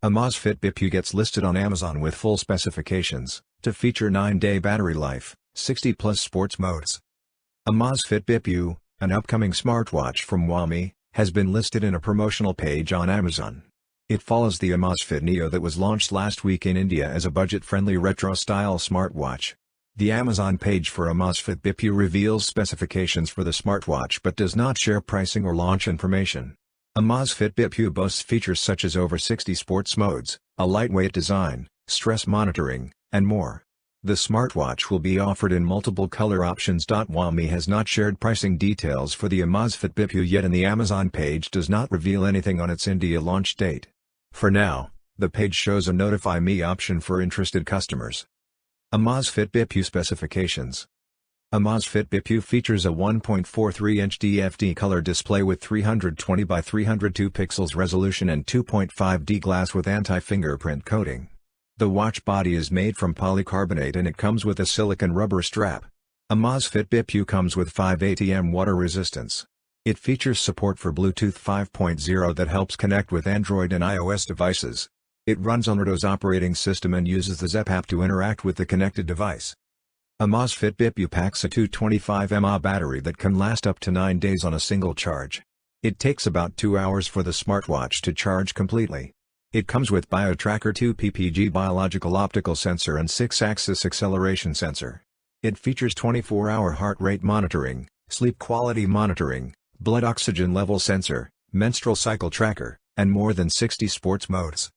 Amazfit BIP gets listed on Amazon with full specifications, to feature 9-day battery life, 60+ sports modes. Amazfit BIP, an upcoming smartwatch from Xiaomi, has been listed in a promotional page on Amazon. It follows the Amazfit Neo that was launched last week in India as a budget-friendly retro-style smartwatch. The Amazon page for Amazfit BIP reveals specifications for the smartwatch but does not share pricing or launch information. Amazfit BIP boasts features such as over 60 sports modes, a lightweight design, stress monitoring, and more. The smartwatch will be offered in multiple color options. Xiaomi has not shared pricing details for the Amazfit BIP yet, and the Amazon page does not reveal anything on its India launch date. For now, the page shows a Notify Me option for interested customers. Amazfit BIP specifications. Amazfit BIP features a 1.43-inch DFD color display with 320 by 302 pixels resolution and 2.5D glass with anti-fingerprint coating. The watch body is made from polycarbonate and it comes with a silicone rubber strap. Amazfit BIP comes with 5 ATM water resistance. It features support for Bluetooth 5.0 that helps connect with Android and iOS devices. It runs on Windows operating system and uses the Zepp app to interact with the connected device. Amazfit BIP packs a 225 mAh battery that can last up to 9 days on a single charge. It takes about 2 hours for the smartwatch to charge completely. It comes with BioTracker 2 ppg biological optical sensor and 6-axis acceleration sensor. It features 24-hour heart rate monitoring, sleep quality monitoring, blood oxygen level sensor, menstrual cycle tracker, and more than 60 sports modes.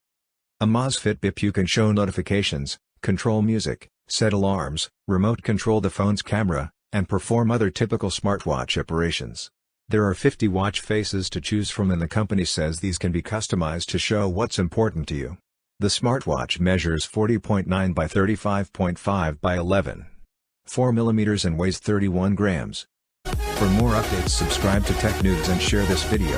Amazfit BIP can show notifications, control music, set alarms, remote control the phone's camera, and perform other typical smartwatch operations. There are 50 watch faces to choose from, and the company says these can be customized to show what's important to you. The smartwatch measures 40.9 by 35.5 by 11.4 mm and weighs 31 grams. For more updates, subscribe to Tech News and share this video.